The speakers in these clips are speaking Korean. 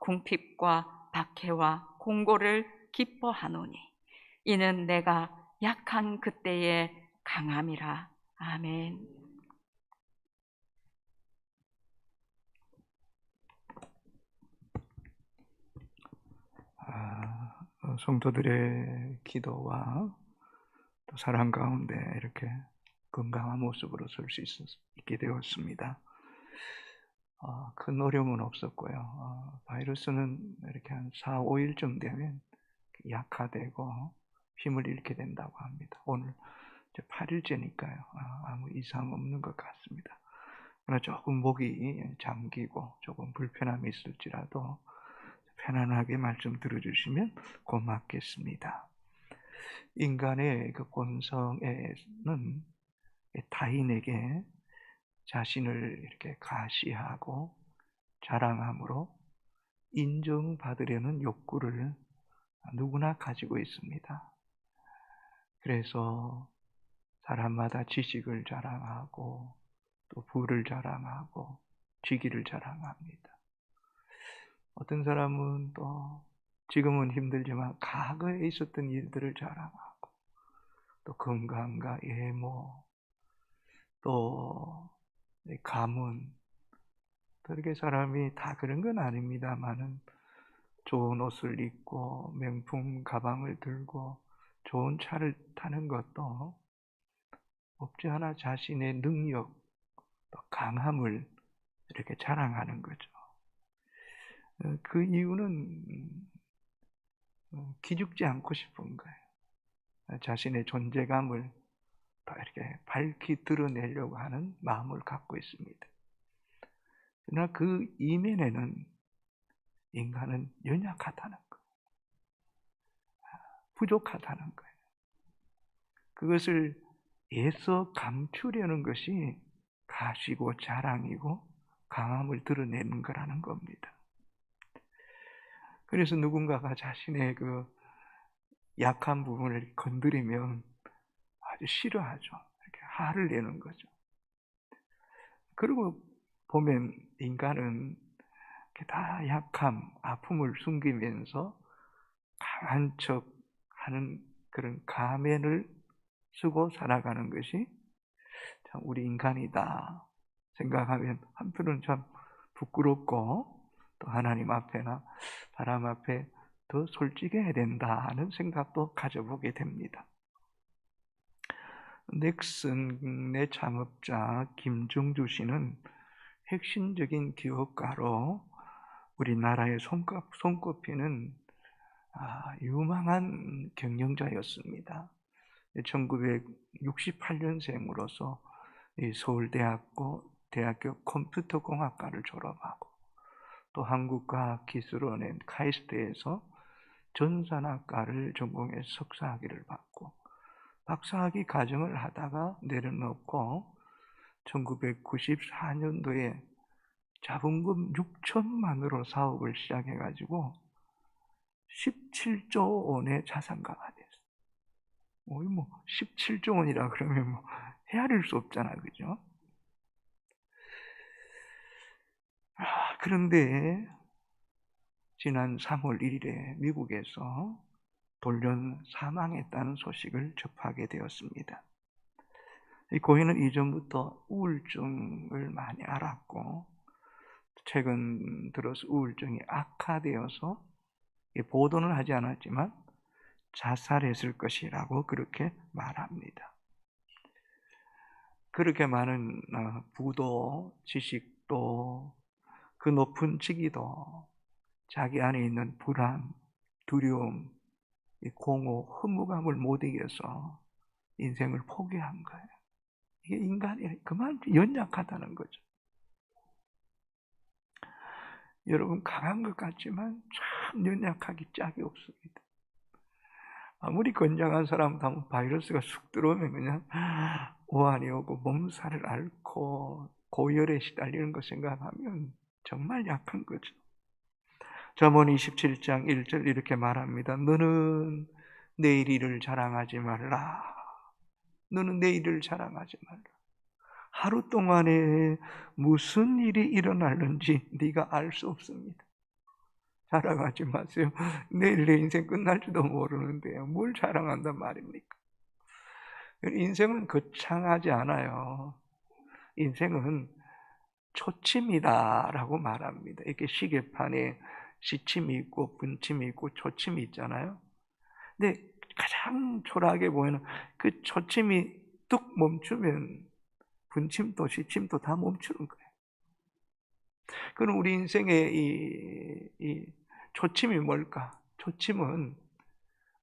궁핍과 박해와 공고를 기뻐하노니 이는 내가 약한 그때의 강함이라. 아멘. 성도들의 기도와 또 사랑 가운데 이렇게 건강한 모습으로 설 수 있게 되었습니다. 큰 어려움은 없었고요. 바이러스는 이렇게 한 4, 5일쯤 되면 약화되고 힘을 잃게 된다고 합니다. 오늘 이제 8일째니까요. 아무 이상 없는 것 같습니다. 그러나 조금 목이 잠기고 조금 불편함이 있을지라도 편안하게 말씀 들어주시면 고맙겠습니다. 인간의 그 본성에는 타인에게 자신을 이렇게 가시하고 자랑함으로 인정받으려는 욕구를 누구나 가지고 있습니다. 그래서 사람마다 지식을 자랑하고 또 부를 자랑하고 직위를 자랑합니다. 어떤 사람은 또 지금은 힘들지만 과거에 있었던 일들을 자랑하고 또 건강과 외모 또 가문 또 이렇게 사람이 다 그런 건 아닙니다만은 좋은 옷을 입고 명품 가방을 들고 좋은 차를 타는 것도 없지 않아 자신의 능력 또 강함을 이렇게 자랑하는 거죠. 그 이유는 기죽지 않고 싶은 거예요. 자신의 존재감을 더 이렇게 밝히 드러내려고 하는 마음을 갖고 있습니다. 그러나 그 이면에는 인간은 연약하다는 거예요. 부족하다는 거예요. 그것을 애써 감추려는 것이 가시고 자랑이고 강함을 드러내는 거라는 겁니다. 그래서 누군가가 자신의 그 약한 부분을 건드리면 아주 싫어하죠. 이렇게 화를 내는 거죠. 그리고 보면 인간은 다 약함, 아픔을 숨기면서 강한 척 하는 그런 가면을 쓰고 살아가는 것이 참 우리 인간이다 생각하면 한편은 참 부끄럽고 또 하나님 앞에나 사람 앞에 더 솔직해야 된다 하는 생각도 가져보게 됩니다. 넥슨의 창업자 김정주 씨는 핵심적인 기업가로 우리나라에 손꼽히는 유망한 경영자였습니다. 1968년생으로서 서울대학교 컴퓨터공학과를 졸업하고 또 한국과학기술원의 카이스트에서 전산학과를 전공해 석사학위를 받고 박사학위 과정을 하다가 내려놓고 1994년도에 자본금 6천만으로 사업을 시작해가지고 17조 원의 자산가가 됐어요. 17조 원이라 그러면 헤아릴 수 없잖아요, 그죠? 그런데 지난 3월 1일에 미국에서 돌연 사망했다는 소식을 접하게 되었습니다. 이 고인은 이전부터 우울증을 많이 앓았고 최근 들어서 우울증이 악화되어서 보도는 하지 않았지만 자살했을 것이라고 그렇게 말합니다. 그렇게 많은 부도, 지식도, 그 높은 직위도 자기 안에 있는 불안, 두려움, 공허, 허무감을 못 이겨서 인생을 포기한 거예요. 이게 인간이 그만큼 연약하다는 거죠. 여러분 강한 것 같지만 참 연약하기 짝이 없습니다. 아무리 건장한 사람도 한번 바이러스가 쑥 들어오면 그냥 오한이 오고 몸살을 앓고 고열에 시달리는 거 생각하면 정말 약한 거죠. 잠언 27장 1절 이렇게 말합니다. 너는 내일 일을 자랑하지 말라. 너는 내일 일을 자랑하지 말라. 하루 동안에 무슨 일이 일어날는지 네가 알 수 없습니다. 자랑하지 마세요. 내일 내 인생 끝날지도 모르는데요. 뭘 자랑한단 말입니까? 인생은 거창하지 않아요. 인생은 초침이다라고 말합니다. 이렇게 시계판에 시침이 있고 분침이 있고 초침이 있잖아요. 근데 가장 초라하게 보이는 그 초침이 뚝 멈추면 분침도 시침도 다 멈추는 거예요. 그럼 우리 인생의 이 초침이 뭘까? 초침은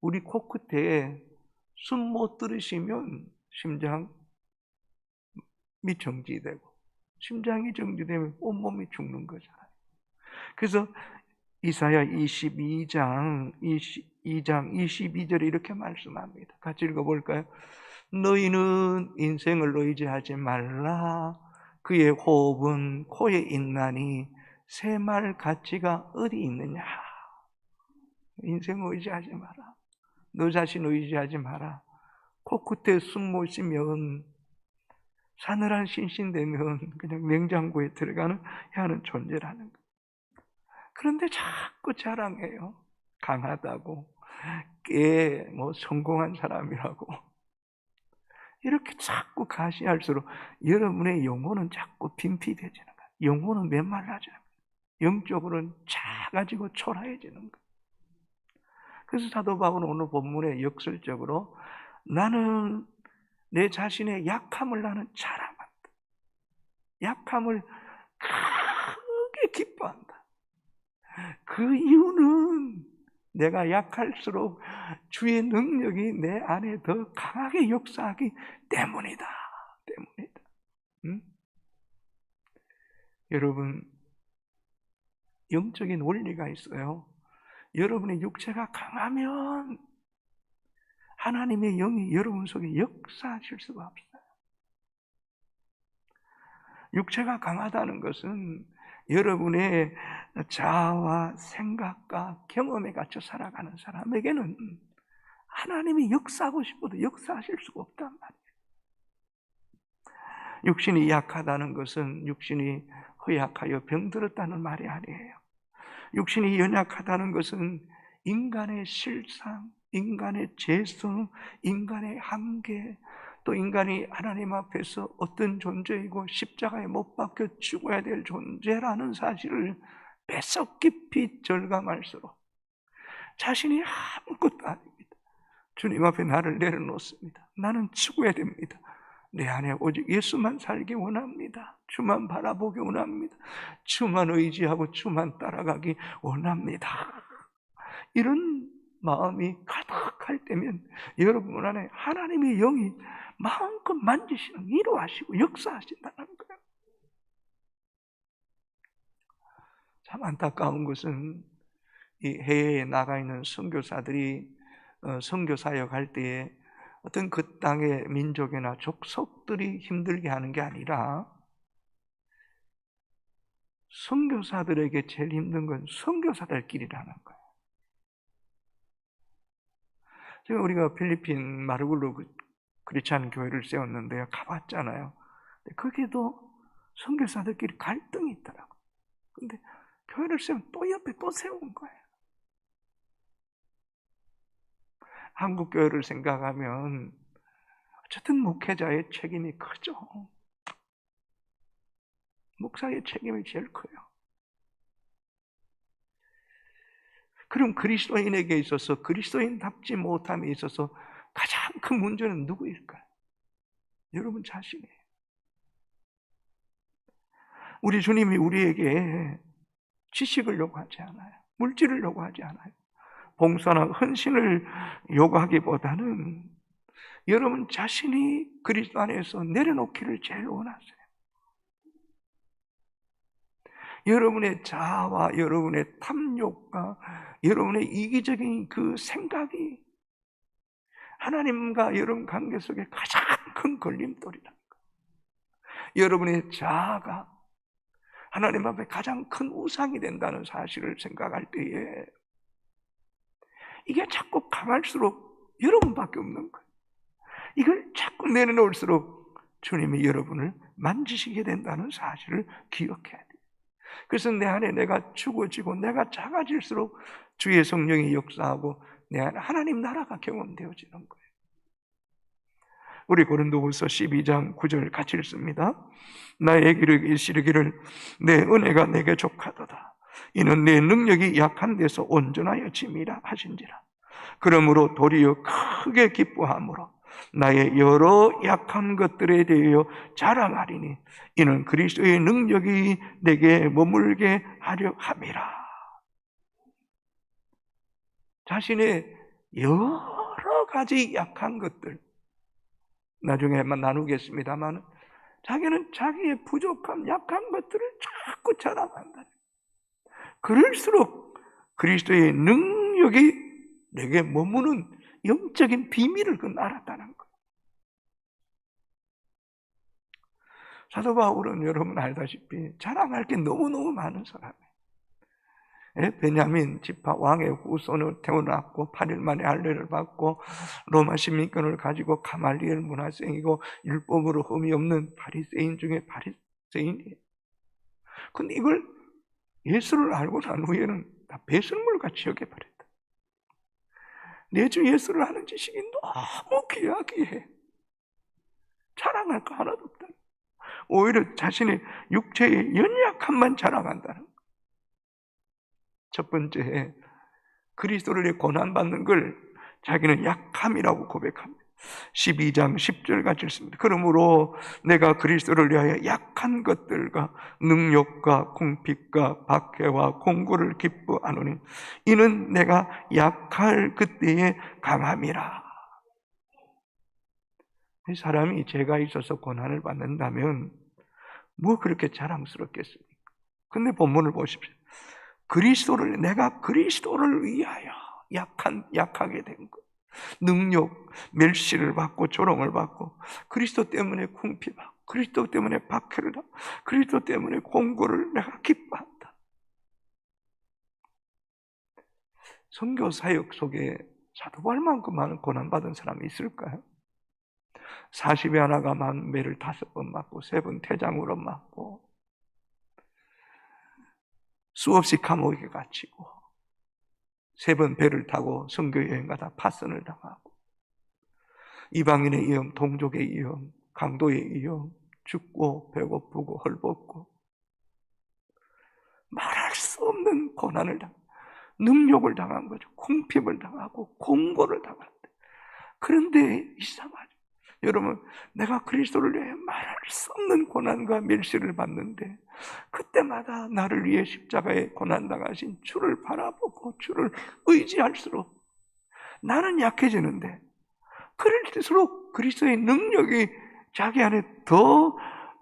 우리 코끝에 숨 못 들이쉬면 심장이 정지되고, 심장이 정지되면 온몸이 죽는 거잖아요. 그래서 이사야 22장 22절에 이렇게 말씀합니다. 같이 읽어볼까요? 너희는 인생을 의지하지 말라. 그의 호흡은 코에 있나니 새말 가치가 어디 있느냐. 인생을 의지하지 마라. 너 자신 의지하지 마라. 코끝에 숨 못 쉬면 사늘한 신신되면 그냥 냉장고에 들어가는 하는 존재라는 거예요. 그런데 자꾸 자랑해요. 강하다고, 꽤 성공한 사람이라고. 이렇게 자꾸 가시할수록 여러분의 영혼은 자꾸 빈피되지는 거예요. 영혼은 메말라져요. 영적으로는 작아지고 초라해지는 거예요. 그래서 사도 바울은 오늘 본문에 역설적으로 나는 내 자신의 약함을 나는 자랑한다. 약함을 크게 기뻐한다. 그 이유는 내가 약할수록 주의 능력이 내 안에 더 강하게 역사하기 때문이다. 응? 여러분, 영적인 원리가 있어요. 여러분의 육체가 강하면 하나님의 영이 여러분 속에 역사하실 수가 없어요. 육체가 강하다는 것은 여러분의 자아와 생각과 경험에 갇혀 살아가는 사람에게는 하나님이 역사하고 싶어도 역사하실 수가 없단 말이에요. 육신이 약하다는 것은 육신이 허약하여 병들었다는 말이 아니에요. 육신이 연약하다는 것은 인간의 실상, 인간의 죄성, 인간의 한계, 또 인간이 하나님 앞에서 어떤 존재이고 십자가에 못 박혀 죽어야 될 존재라는 사실을 뱃속 깊이 절감할수록 자신이 아무것도 아닙니다. 주님 앞에 나를 내려놓습니다. 나는 죽어야 됩니다. 내 안에 오직 예수만 살기 원합니다. 주만 바라보기 원합니다. 주만 의지하고 주만 따라가기 원합니다. 이런 마음이 가득할 때면 여러분 안에 하나님의 영이 마음껏 만지시는, 위로하시고 역사하신다는 거예요. 참 안타까운 것은 이 해외에 나가 있는 선교사들이 선교 사역할 때에 어떤 그 땅의 민족이나 족속들이 힘들게 하는 게 아니라 선교사들에게 제일 힘든 건 선교사들끼리라는 거예요. 지금 우리가 필리핀 마르굴로 크리스찬 교회를 세웠는데요. 가봤잖아요. 거기도 선교사들끼리 갈등이 있더라고요. 근데 교회를 세우면 또 옆에 또 세운 거예요. 한국 교회를 생각하면 어쨌든 목회자의 책임이 크죠. 목사의 책임이 제일 커요. 그럼 그리스도인에게 있어서 그리스도인답지 못함에 있어서 가장 큰 문제는 누구일까요? 여러분 자신이에요. 우리 주님이 우리에게 지식을 요구하지 않아요. 물질을 요구하지 않아요. 봉사나 헌신을 요구하기보다는 여러분 자신이 그리스도 안에서 내려놓기를 제일 원하세요. 여러분의 자아와 여러분의 탐욕과 여러분의 이기적인 그 생각이 하나님과 여러분 관계 속에 가장 큰 걸림돌이라는 거예요. 여러분의 자아가 하나님 앞에 가장 큰 우상이 된다는 사실을 생각할 때에 이게 자꾸 강할수록 여러분밖에 없는 거예요. 이걸 자꾸 내려놓을수록 주님이 여러분을 만지시게 된다는 사실을 기억해야 돼요. 그래서 내 안에 내가 죽어지고 내가 작아질수록 주의 성령이 역사하고 내 안에 하나님 나라가 경험되어지는 거예요. 우리 고린도후서 12장 9절 같이 읽습니다. 나에게 이르기를 내 은혜가 내게 족하도다. 이는 내 능력이 약한 데서 온전하여 짐이라 하신지라. 그러므로 도리어 크게 기뻐함으로 나의 여러 약한 것들에 대하여 자랑하리니 이는 그리스도의 능력이 내게 머물게 하려 함이라. 자신의 여러 가지 약한 것들, 나중에만 나누겠습니다만, 자기는 자기의 부족함, 약한 것들을 자꾸 자랑한다. 그럴수록 그리스도의 능력이 내게 머무는 영적인 비밀을 알았다는 거예요. 사도 바울은 여러분 알다시피 자랑할 게 너무너무 많은 사람이에요. 베냐민 지파 왕의 후손을 태어났고 8일 만에 할례를 받고 로마 시민권을 가지고 가말리엘 문화생이고 율법으로 흠이 없는 바리새인 중에 바리새인이에요. 근데 이걸 예수를 알고 난 후에는 다 배설물같이 여겨버렸다. 내 주 예수를 아는 지식이 너무 귀하기에 자랑할 거 하나도 없다. 오히려 자신의 육체의 연약함만 자랑한다는 거예요. 첫 번째, 그리스도를 고난받는 걸 자기는 약함이라고 고백합니다. 12장 10절 같이 읽습니다. 그러므로 내가 그리스도를 위하여 약한 것들과 능력과 궁핍과 박해와 공고를 기뻐하노니 이는 내가 약할 그때에 강함이라. 사람이 죄가 있어서 고난을 받는다면 뭐 그렇게 자랑스럽겠습니까? 근데 본문을 보십시오. 내가 그리스도를 위하여 약하게 된 것. 능력, 멸시를 받고 조롱을 받고 그리스도 때문에 궁핍하고 그리스도 때문에 박해를 하고 그리스도 때문에 공고를 내가 기뻐한다. 선교 사역 속에 사도 바울만큼 많은 고난받은 사람이 있을까요? 40에 하나가 매를 5번 맞고 3번 태장으로 맞고 수없이 감옥에 갇히고 3번 배를 타고 선교여행 가다 파선을 당하고 이방인의 위험, 동족의 위험, 강도의 위험, 죽고 배고프고 헐벗고 말할 수 없는 고난을 당하고 능욕을 당한 거죠. 궁핍을 당하고 공고를 당한다. 그런데 이상하죠. 여러분, 내가 그리스도를 위해 말할 수 없는 고난과 멸시를 받는데 그때마다 나를 위해 십자가에 고난당하신 주를 바라보고 주를 의지할수록 나는 약해지는데 그럴수록 그리스도의 능력이 자기 안에 더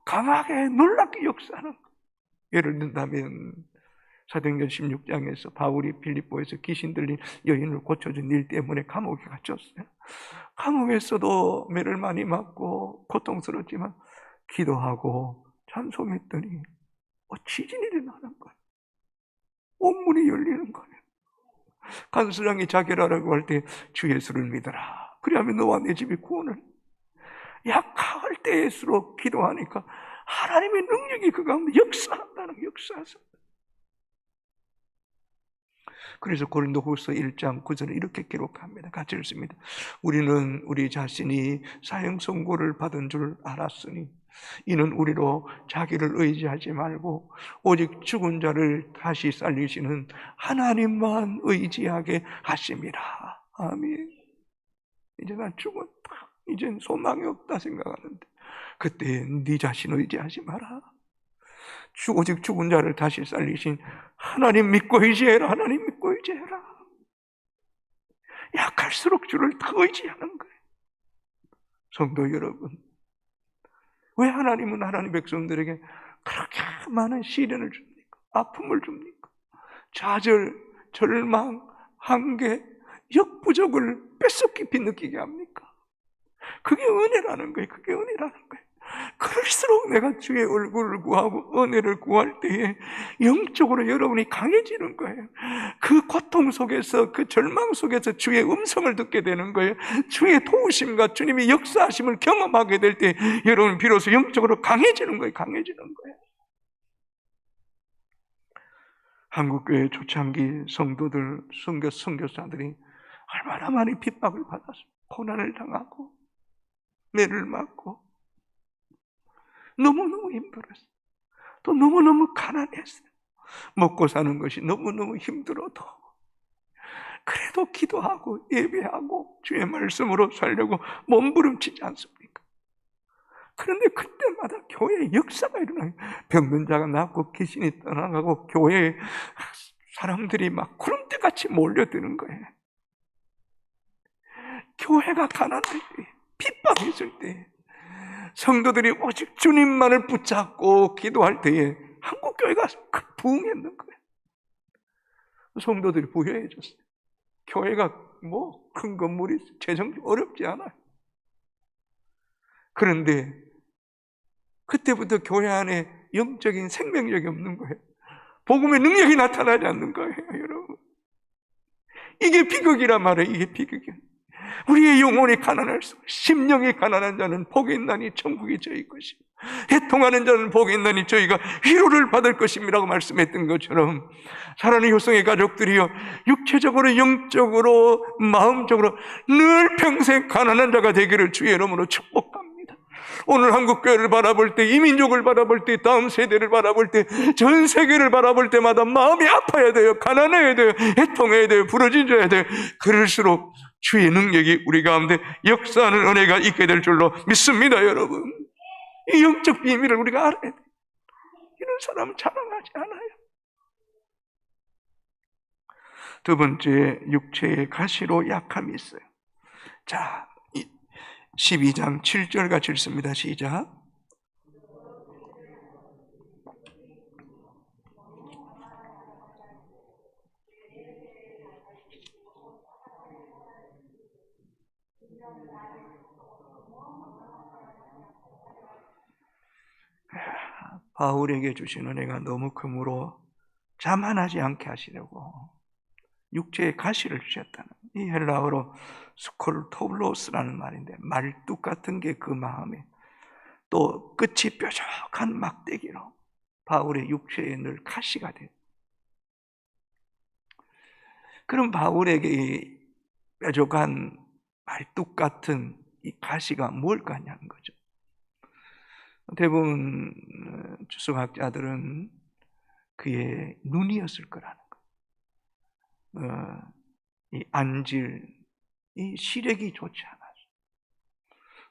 강하게 놀랍게 역사하는 거예요. 예를 든다면 사도행전 16장에서 바울이 빌립보에서 귀신 들린 여인을 고쳐준 일 때문에 감옥에 갇혔어요. 감옥에서도 매를 많이 맞고 고통스럽지만 기도하고 찬송했더니 지진이 일어나는 거예요. 온문이 열리는 거예요. 간수장이 자결하라고 할 때 주 예수를 믿어라. 그리하면 너와 내 집이 구원을. 약할 때일수록 기도하니까 하나님의 능력이 그 가운데 역사한다는 역사하서. 그래서 고린도후서 1장 9절에 이렇게 기록합니다. 같이 읽습니다. 우리는 우리 자신이 사형 선고를 받은 줄 알았으니 이는 우리로 자기를 의지하지 말고 오직 죽은 자를 다시 살리시는 하나님만 의지하게 하심이라. 아멘. 이제 난 죽었다. 이젠 소망이 없다 생각하는데 그때 네 자신 의지하지 마라. 오직 죽은 자를 다시 살리신 하나님 믿고 의지해라. 하나님 믿고 의지해라. 약할수록 주를 더 의지하는 거예요. 성도 여러분, 왜 하나님은 하나님 백성들에게 그렇게 많은 시련을 줍니까? 아픔을 줍니까? 좌절, 절망, 한계, 역부족을 뼛속 깊이 느끼게 합니까? 그게 은혜라는 거예요. 그게 은혜라는 거예요. 그럴수록 내가 주의 얼굴을 구하고 은혜를 구할 때에 영적으로 여러분이 강해지는 거예요. 그 고통 속에서, 그 절망 속에서 주의 음성을 듣게 되는 거예요. 주의 도우심과 주님의 역사하심을 경험하게 될 때, 여러분 비로소 영적으로 강해지는 거예요. 강해지는 거예요. 한국교회 초창기 성도들, 선교사들이 얼마나 많이 핍박을 받았어. 고난을 당하고 매를 맞고 너무너무 힘들었어요. 또 너무너무 가난했어요. 먹고 사는 것이 너무너무 힘들어도 그래도 기도하고 예배하고 주의 말씀으로 살려고 몸부림치지 않습니까? 그런데 그때마다 교회에 역사가 일어나요. 병든 자가 낫고 귀신이 떠나가고 교회에 사람들이 막 구름대같이 몰려드는 거예요. 교회가 가난할 때, 핍박했을 때, 성도들이 오직 주님만을 붙잡고 기도할 때에 한국교회가 부흥했는 거예요. 성도들이 부유해졌어요. 교회가 뭐 큰 건물이 재정이 어렵지 않아요. 그런데 그때부터 교회 안에 영적인 생명력이 없는 거예요. 복음의 능력이 나타나지 않는 거예요, 여러분. 이게 비극이란 말이에요. 이게 비극이에요. 우리의 영혼이 가난할수록, 심령이 가난한 자는 복이 있나니 천국이 저희 것이요 애통하는 자는 복이 있나니 저희가 위로를 받을 것임이라고 말씀했던 것처럼 사랑하는 효성의 가족들이요, 육체적으로 영적으로 마음적으로 늘 평생 가난한 자가 되기를 주의 이름으로 축복합니다. 오늘 한국교회를 바라볼 때, 이민족을 바라볼 때, 다음 세대를 바라볼 때, 전 세계를 바라볼 때마다 마음이 아파야 돼요. 가난해야 돼요. 애통해야 돼요. 부러져야 돼요. 그럴수록 주의 능력이 우리 가운데 역사하는 은혜가 있게 될 줄로 믿습니다, 여러분. 이 영적 비밀을 우리가 알아야 돼요. 이런 사람은 자랑하지 않아요. 두 번째, 육체의 가시로 약함이 있어요. 자, 12장 7절 같이 읽습니다. 시작. 바울에게 주신 은혜가 너무 크므로 자만하지 않게 하시려고 육체의 가시를 주셨다는, 이 헬라어로 스콜토블로스라는 말인데 말뚝 같은 게 그 마음에, 또 끝이 뾰족한 막대기로 바울의 육체에 늘 가시가 돼요. 그럼 바울에게 이 뾰족한 말뚝 같은 이 가시가 뭘까냐는 거죠. 대부분 주석학자들은 그의 눈이었을 거라는 거예요. 이 안질, 이 시력이 좋지 않아서.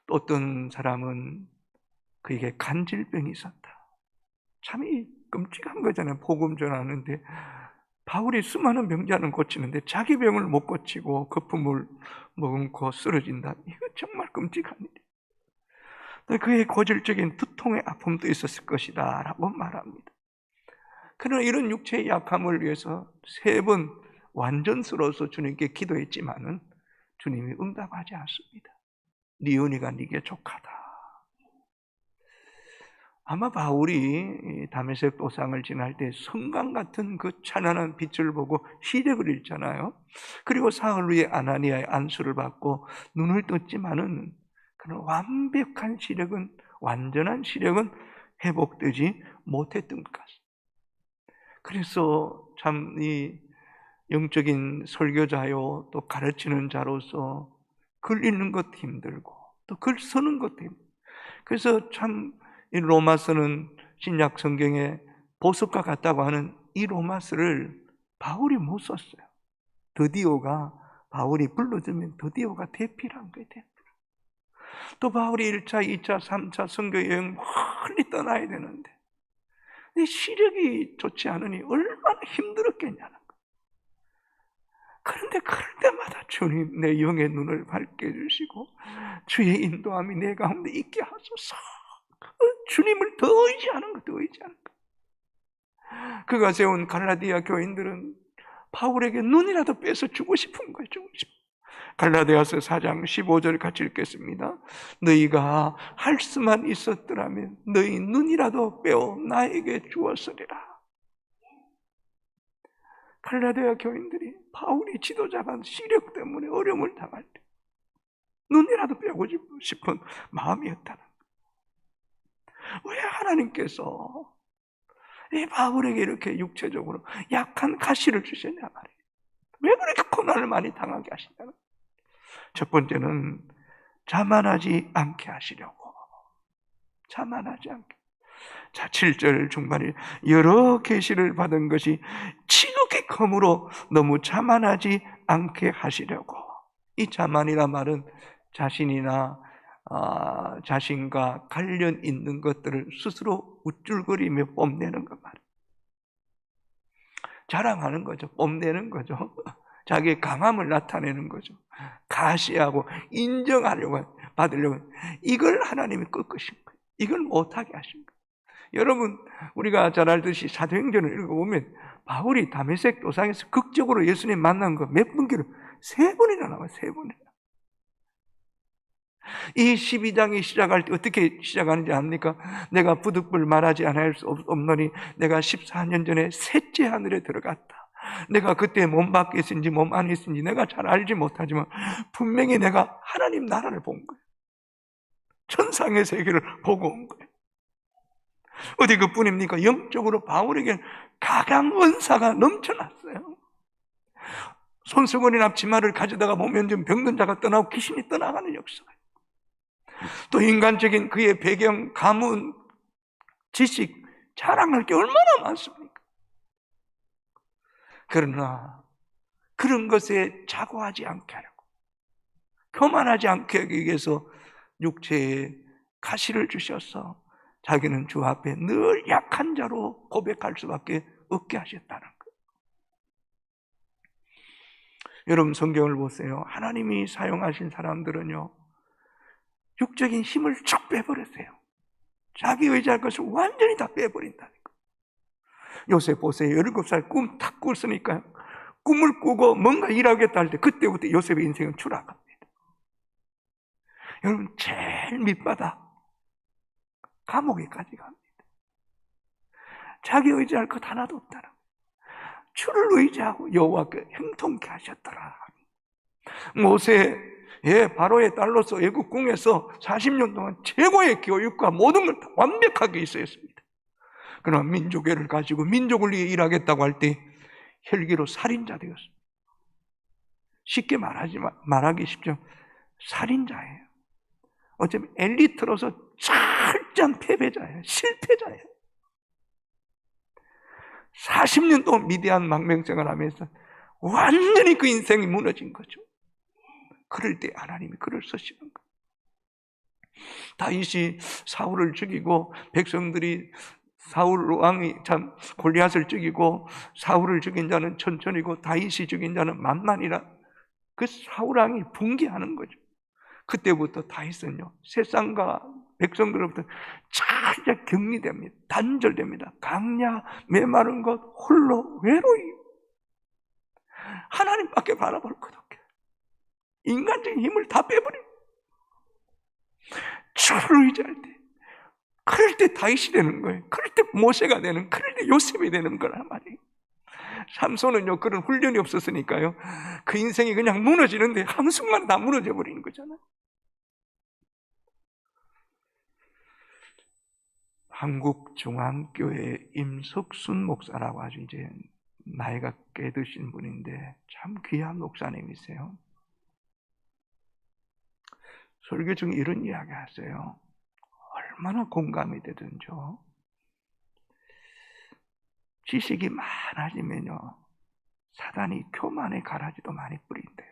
또 어떤 사람은 그에게 간질병이 있었다. 참 이 끔찍한 거잖아요. 복음 전하는데 바울이 수많은 병자는 고치는데 자기 병을 못 고치고 거품을 머금고 쓰러진다. 이거 정말 끔찍한 일이에요. 그의 고질적인 두통의 아픔도 있었을 것이다 라고 말합니다. 그러나 이런 육체의 약함을 위해서 3번 완전스러워서 주님께 기도했지만은 주님이 응답하지 않습니다. 네 은혜가 네게 족하다. 아마 바울이 다메섹 도상을 지날 때 성강 같은 그 찬란한 빛을 보고 시력을 잃잖아요. 그리고 사흘 후에 아나니아의 안수를 받고 눈을 떴지만은 그런 완벽한 시력은, 완전한 시력은 회복되지 못했던 것 같습니다. 그래서 참 이 영적인 설교자요, 또 가르치는 자로서 글 읽는 것도 힘들고 또 글 쓰는 것도 힘들고, 그래서 참 이 로마서는 신약 성경에 보석과 같다고 하는 이 로마서를 바울이 못 썼어요. 드디오가, 바울이 불러주면 드디오가 대필한 거예요. 또 바울이 1차, 2차, 3차 선교 여행 멀리 떠나야 되는데 내 시력이 좋지 않으니 얼마나 힘들었겠냐는 거예요. 그런데 그럴 때마다 주님 내 영의 눈을 밝게 해주시고 주의 인도함이 내 가운데 있게 하소서. 주님을 더 의지하는 것, 더 의지하는 것. 그가 세운 갈라디아 교인들은 바울에게 눈이라도 빼서 주고 싶은 거예요. 주고 싶은. 갈라디아서 4장 15절 같이 읽겠습니다. 너희가 할 수만 있었더라면 너희 눈이라도 빼어 나에게 주었으리라. 갈라디아 교인들이 바울이 지도자가 시력 때문에 어려움을 당할 때 눈이라도 빼고 싶은 마음이었다는 거예요. 왜 하나님께서 왜 바울에게 이렇게 육체적으로 약한 가시를 주셨냐 말이에요. 왜 그렇게 고난을 많이 당하게 하시냐는. 첫 번째는 자만하지 않게 하시려고. 자만하지 않게. 자, 7절 중반에 여러 계시를 받은 것이 지극히 컴으로 너무 자만하지 않게 하시려고. 이 자만이란 말은 자신이나 자신과 관련 있는 것들을 스스로 우쭐거리며 뽐내는 것 말이에요. 자랑하는 거죠. 뽐내는 거죠. 자기의 강함을 나타내는 거죠. 가시하고 인정하려고 받으려고. 이걸 하나님이 꺾으신 거예요. 이걸 못하게 하신 거예요. 여러분, 우리가 잘 알듯이 사도행전을 읽어보면 바울이 다메섹 도상에서 극적으로 예수님 만난 거 몇 분기로 3번이나 나와요. 3번이나. 이 12장이 시작할 때 어떻게 시작하는지 압니까? 내가 부득불 말하지 않을 수 없노니 내가 14년 전에 셋째 하늘에 들어갔다. 내가 그때 몸 밖에 있은지 몸 안에 있은지 내가 잘 알지 못하지만 분명히 내가 하나님 나라를 본 거예요. 천상의 세계를 보고 온 거예요. 어디 그뿐입니까? 영적으로 바울에게 가강 은사가 넘쳐났어요. 손수건이나 치마를 가져다가 보면 좀 병든 자가 떠나고 귀신이 떠나가는 역사가. 또 인간적인 그의 배경, 가문, 지식, 자랑할 게 얼마나 많습니까? 그러나 그런 것에 자고하지 않게 하려고, 교만하지 않게 하기 위해서 육체에 가시를 주셔서 자기는 주 앞에 늘 약한 자로 고백할 수밖에 없게 하셨다는 거예요. 여러분 성경을 보세요. 하나님이 사용하신 사람들은요, 육적인 힘을 쭉 빼버렸어요. 자기 의지할 것을 완전히 다 빼버린다니까. 요셉 보세요. 17살 꿈 탁 꿨으니까요. 꿈을 꾸고 뭔가 일하겠다 할 때 그때부터 요셉의 인생은 추락합니다. 여러분 제일 밑바닥 감옥에까지 갑니다. 자기 의지할 것 하나도 없다라. 주를 의지하고 여호와께 형통케 하셨더라. 모세 바로의 딸로서 애굽 궁에서 40년 동안 최고의 교육과 모든 걸 다 완벽하게 있었습니다. 그러나 민족애를 가지고 민족을 위해 일하겠다고 할 때 혈기로 살인자 되었습니다. 쉽게 말하기 쉽죠. 살인자예요. 어쩌면 엘리트로서 철저한 패배자예요. 실패자예요. 40년 동안 미디안 망명생활을 하면서 완전히 그 인생이 무너진 거죠. 그럴 때 하나님이 그를 쓰시는 거예요. 다윗이 사울을 죽이고 백성들이 사울 왕이 참 골리앗을 죽이고 사울을 죽인 자는 천천히고 다윗이 죽인 자는 만만이라 그 사울 왕이 분개하는 거죠. 그때부터 다윗은요 세상과 백성들로부터 잘 격리됩니다. 단절됩니다. 강야 메마른 것 홀로 외로이 하나님밖에 바라볼 것 없게 인간적인 힘을 다 빼버리고 주를 의지할 때 그럴 때 다윗이 되는 거예요. 그럴 때 모세가 되는, 그럴 때 요셉이 되는 거란 말이에요. 삼손은요 그런 훈련이 없었으니까요 그 인생이 그냥 무너지는데 한순간에 다 무너져 버리는 거잖아요. 한국중앙교회 임석순 목사라고 아주 이제 나이가 꽤 드신 분인데 참 귀한 목사님이세요. 설교 중에 이런 이야기 하세요. 얼마나 공감이 되든지요. 지식이 많아지면요 사단이 교만의 가라지도 많이 뿌린대요.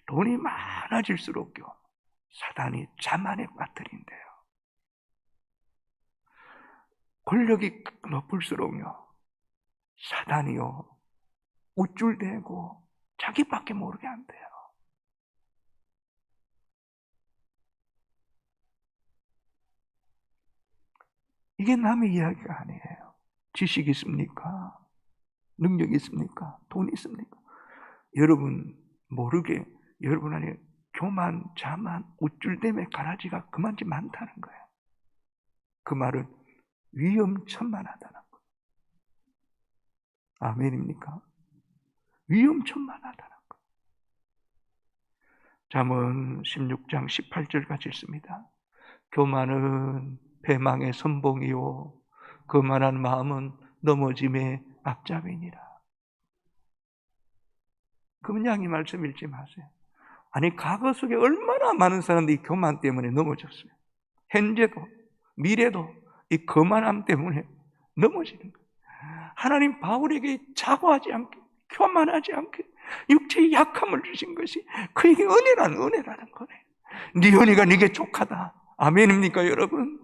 돈이 많아질수록요 사단이 자만에 빠뜨린대요. 권력이 높을수록요 사단이요 우쭐대고 자기밖에 모르게 한대요. 이게 남의 이야기가 아니에요. 지식이 있습니까? 능력이 있습니까? 돈이 있습니까? 여러분 모르게 여러분 안에 교만, 자만, 우쭐대며 가라지가 그만치 많다는 거예요. 그 말은 위험천만하다는 거예요. 아멘입니까? 위험천만하다는 거예요. 잠언 16장 18절 같이 읽습니다. 교만은 패망의 선봉이요 거만한 마음은 넘어짐의 앞잡이니라. 그냥 이 말씀 읽지 마세요. 아니, 과거 속에 얼마나 많은 사람들이 교만 때문에 넘어졌어요. 현재도 미래도 이 거만함 때문에 넘어지는 거예요. 하나님 바울에게 자고하지 않게, 교만하지 않게 육체의 약함을 주신 것이 그에게 은혜라는 거예요. 네 은혜가 네게 족하다. 아멘입니까 여러분?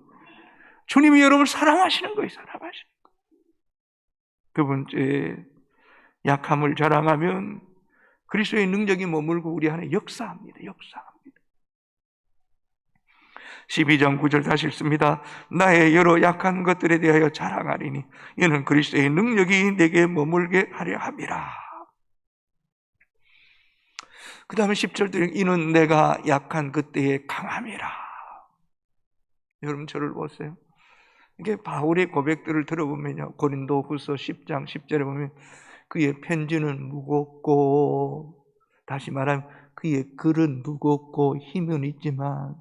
주님이 여러분을 사랑하시는 거예요. 사랑하시는 거예요. 두 번째, 약함을 자랑하면 그리스도의 능력이 머물고 우리 안에 역사합니다. 12장 9절 다시 읽습니다. 나의 여러 약한 것들에 대하여 자랑하리니 이는 그리스도의 능력이 내게 머물게 하려 함이라. 그 다음에 10절 이는 내가 약한 그때에 강함이라. 여러분 저를 보세요. 이게 바울의 고백들을 들어보면요, 고린도후서 10장 10절에 보면 그의 편지는 무겁고, 다시 말하면 그의 글은 무겁고 힘은 있지만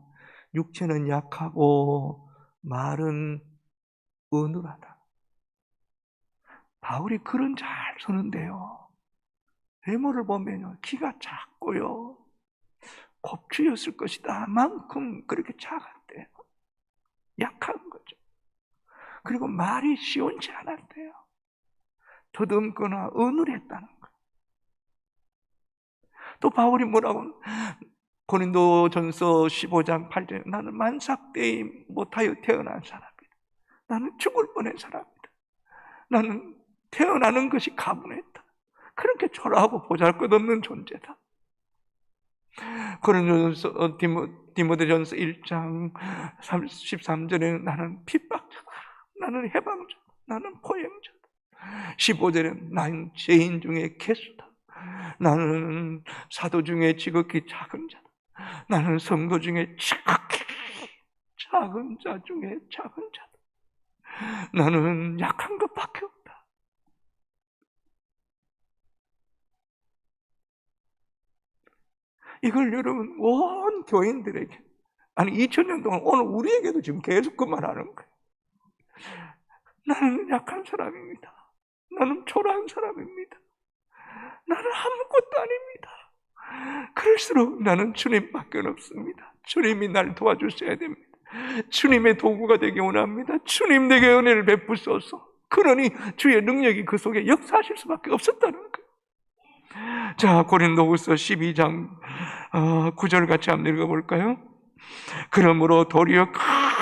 육체는 약하고 말은 어눌하다. 바울이 글은 잘 쓰는데요, 외모를 보면요, 키가 작고요, 곱추였을 것이다 만큼 그렇게 작았대요. 약한 거죠. 그리고 말이 시원치 않았대요. 더듬거나 어눌했다는 거예요. 또 바울이 뭐라고, 고린도전서 15장 8절에 나는 만삭되이 못하여 태어난 사람이다. 나는 죽을 뻔한 사람이다. 나는 태어나는 것이 가분했다. 그렇게 초라하고 보잘것없는 존재다. 고린도전서 디모데전서 1장 13절에는 나는 핍박자다. 나는 해방자다. 나는 포행자다. 15절에는 나는 죄인 중에 개수다. 나는 사도 중에 지극히 작은 자다. 나는 성도 중에 지극히 작은 자 중에 작은 자다. 나는 약한 것밖에 없다. 이걸 여러분 온 교인들에게, 아니 2000년 동안 오늘 우리에게도 지금 계속 그 말하는 거예요. 나는 약한 사람입니다. 나는 초라한 사람입니다. 나는 아무것도 아닙니다. 그럴수록 나는 주님밖에 없습니다. 주님이 날 도와주셔야 됩니다. 주님의 도구가 되기 원합니다. 주님 내게 은혜를 베푸소서. 그러니 주의 능력이 그 속에 역사하실 수밖에 없었다는 거예요. 자, 고린도후서 12장 9절 같이 한번 읽어볼까요? 그러므로 도리어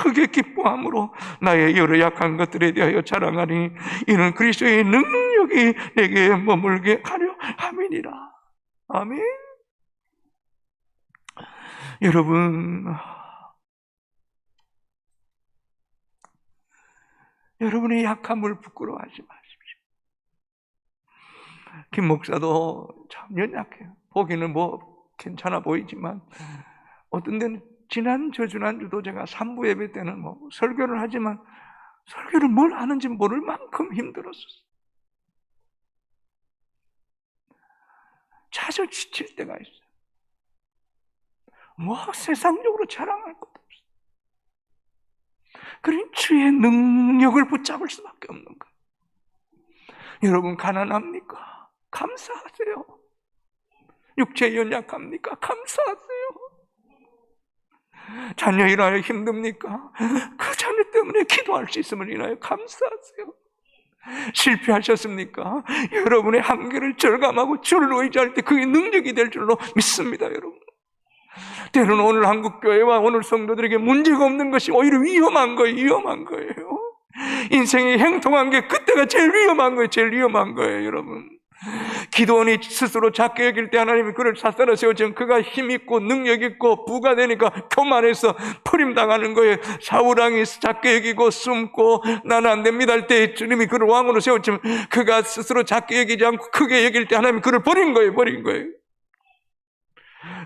크게 기뻐함으로 나의 여러 약한 것들에 대하여 자랑하니 이는 그리스도의 능력이 내게 머물게 하려 함이니라. 아멘. 여러분, 여러분의 약함을 부끄러워하지 마십시오. 김 목사도 참 연약해요. 보기는 뭐 괜찮아 보이지만 어떤 데는 저지난주도 제가 3부 예배 때는 뭐 설교를 하지만 설교를 뭘 하는지 모를 만큼 힘들었었어요. 자주 지칠 때가 있어요. 뭐 세상적으로 자랑할 것도 없어요. 그러니 주의 능력을 붙잡을 수밖에 없는 거예요. 여러분 가난합니까? 감사하세요. 육체에 연약합니까? 감사하세요. 자녀 일하여 힘듭니까? 그 자녀 때문에 기도할 수 있음을 인하여 감사하세요. 실패하셨습니까? 여러분의 한계를 절감하고 주를 의지할 때 그게 능력이 될 줄로 믿습니다. 여러분, 때로는 오늘 한국교회와 오늘 성도들에게 문제가 없는 것이 오히려 위험한 거예요. 인생이 행통한 게 그때가 제일 위험한 거예요. 여러분, 기도원이 스스로 작게 여길 때 하나님이 그를 사사로 세우지만 그가 힘있고 능력있고 부가 되니까 교만해서 버림당하는 거예요. 사울왕이 작게 여기고 숨고 나는 안 됩니다 할 때 주님이 그를 왕으로 세웠지만 그가 스스로 작게 여기지 않고 크게 여길 때 하나님이 그를 버린 거예요.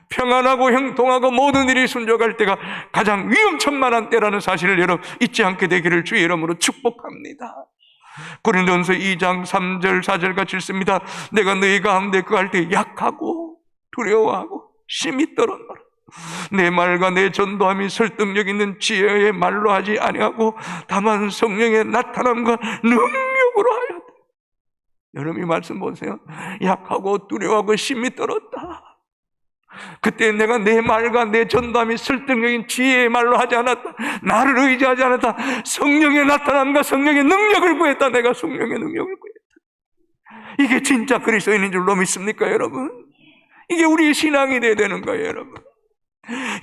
평안하고 형통하고 모든 일이 순종할 때가 가장 위험천만한 때라는 사실을 여러분 잊지 않게 되기를 주의 이름으로 축복합니다. 고린도전서 2장 3절 4절 같이 읽습니다. 내가 너희 가운데 그할 때 약하고 두려워하고 심히 떨어노라. 내 말과 내 전도함이 설득력 있는 지혜의 말로 하지 아니하고 다만 성령의 나타남과 능력으로 하였다. 여러분 이 말씀 보세요. 약하고 두려워하고 심히 떨었다. 그때 내가 내 말과 내 전담이 설득력인 지혜의 말로 하지 않았다. 나를 의지하지 않았다. 성령의 나타남과 성령의 능력을 구했다. 내가 성령의 능력을 구했다. 이게 진짜 그리스도인인 줄로 믿습니까 여러분? 이게 우리의 신앙이 돼야 되는 거예요 여러분.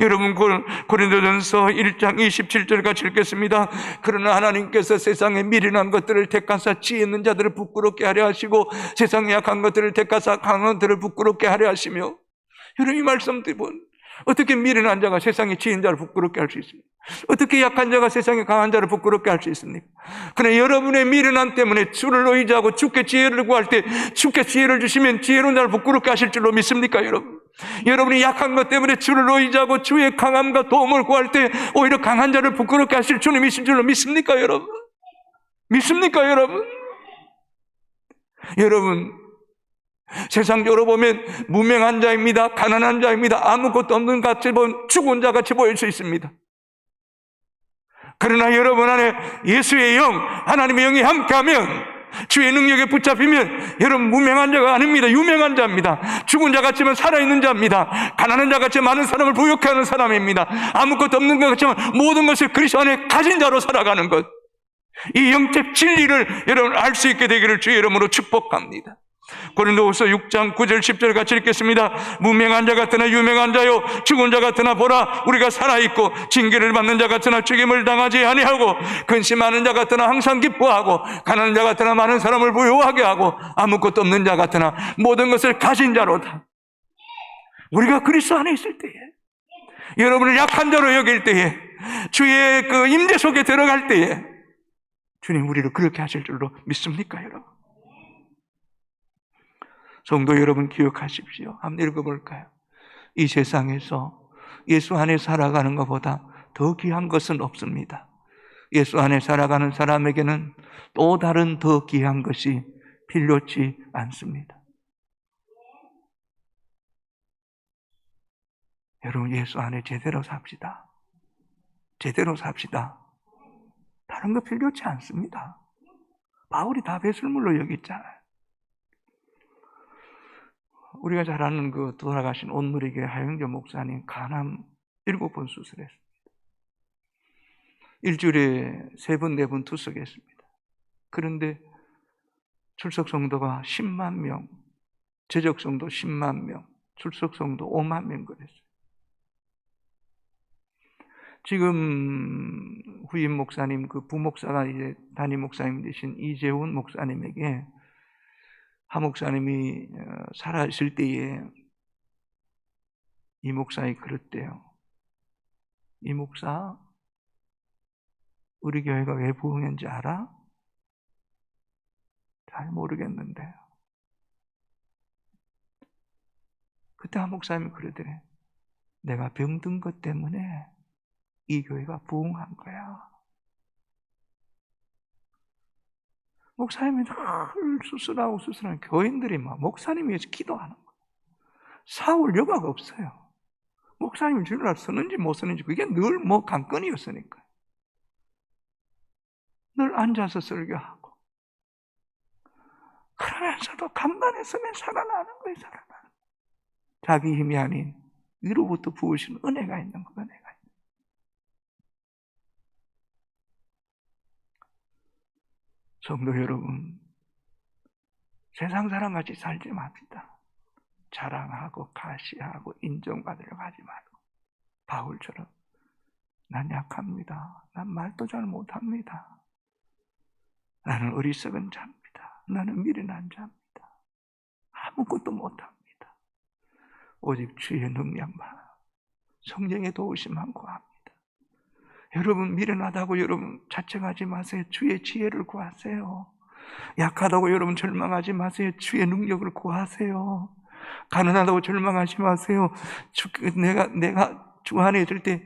여러분 고린도전서 1장 27절 같이 읽겠습니다. 그러나 하나님께서 세상의 미련한 것들을 택하사 지혜 있는 자들을 부끄럽게 하려 하시고 세상의 약한 것들을 택하사 강한 것들을 부끄럽게 하려 하시며. 여러분 이 말씀 들으면 어떻게 미련한 자가 세상의 지혜 있는 자를 부끄럽게 할 수 있습니까? 어떻게 약한 자가 세상의 강한 자를 부끄럽게 할 수 있습니까? 그러나 여러분의 미련함 때문에 주를 의지하고 주께 지혜를 구할 때 주께 지혜를 주시면 지혜로운 자를 부끄럽게 하실 줄로 믿습니까 여러분? 여러분이 약한 것 때문에 주를 의지하고 주의 강함과 도움을 구할 때 오히려 강한 자를 부끄럽게 하실 주님이신 줄로 믿습니까 여러분? 믿습니까 여러분? 여러분 세상적으로 보면 무명한 자입니다. 가난한 자입니다. 아무것도 없는 같이 보면 죽은 자 같이 보일 수 있습니다. 그러나 여러분 안에 예수의 영, 하나님의 영이 함께하면 주의 능력에 붙잡히면 여러분 무명한 자가 아닙니다. 유명한 자입니다. 죽은 자 같지만 살아있는 자입니다. 가난한 자 같지만 많은 사람을 부욕해 하는 사람입니다. 아무것도 없는 것 같지만 모든 것을 그리스도 안에 가진 자로 살아가는 것, 이 영적 진리를 여러분 알 수 있게 되기를 주의 이름으로 축복합니다. 고린도후서 6장 9절 10절 같이 읽겠습니다. 무명한 자 같으나 유명한 자요 죽은 자 같으나 보라 우리가 살아있고 징계를 받는 자 같으나 죽임을 당하지 아니하고 근심하는 자 같으나 항상 기뻐하고 가난한 자 같으나 많은 사람을 부유하게 하고 아무것도 없는 자 같으나 모든 것을 가진 자로다. 우리가 그리스도 안에 있을 때에 여러분을 약한 자로 여길 때에 주의 그 임재 속에 들어갈 때에 주님 우리를 그렇게 하실 줄로 믿습니까 여러분? 성도 여러분 기억하십시오. 한번 읽어볼까요? 이 세상에서 예수 안에 살아가는 것보다 더 귀한 것은 없습니다. 예수 안에 살아가는 사람에게는 또 다른 더 귀한 것이 필요치 않습니다. 여러분 예수 안에 제대로 삽시다. 제대로 삽시다. 다른 거 필요치 않습니다. 바울이 다 배설물로 여겼잖아요. 우리가 잘 아는 그 돌아가신 온누리교회 하영조 목사님 간암 7번 수술했습니다. 일주일에 3번, 4번 투석했습니다. 그런데 출석 성도가 10만 명, 제적 성도 10만 명, 출석 성도 5만 명 그랬어요. 지금 후임 목사님, 그 부목사가 이제 담임 목사님 되신 이재훈 목사님에게 하 목사님이 살아있을 때에 이 목사님이 그랬대요. 이 목사, 우리 교회가 왜 부흥했는지 알아? 잘 모르겠는데. 그때 하 목사님이 그러더래. 내가 병든 것 때문에 이 교회가 부흥한 거야. 목사님이 늘 수술하고 수술하는 교인들이 막 목사님 위해서 기도하는 거예요. 사올 여가가 없어요. 목사님 주일날 쓰는지 못 쓰는지 그게 늘 뭐 관건이었으니까. 늘 앉아서 설교하고. 그러면서도 간만에 서면 살아나는 거예요. 살아나는 거예요. 자기 힘이 아닌 위로부터 부으시는 은혜가 있는 거예요. 은혜가. 성도 여러분, 세상 사람같이 살지 맙시다. 자랑하고 가시하고 인정받으려고 하지 말고 바울처럼 난 약합니다. 난 말도 잘 못합니다. 나는 어리석은 자입니다. 나는 미련한 자입니다. 아무것도 못합니다. 오직 주의 능력만 성령의 도우심만 구합니다. 여러분 미련하다고 여러분 자책하지 마세요. 주의 지혜를 구하세요. 약하다고 여러분 절망하지 마세요. 주의 능력을 구하세요. 가난하다고 절망하지 마세요. 내가 주 안에 있을 때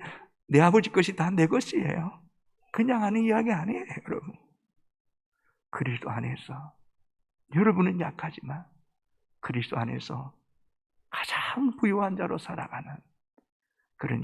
내 아버지 것이 다 내 것이에요. 그냥 하는 이야기 아니에요, 여러분. 그리스도 안에서 여러분은 약하지만 그리스도 안에서 가장 부유한 자로 살아가는 그런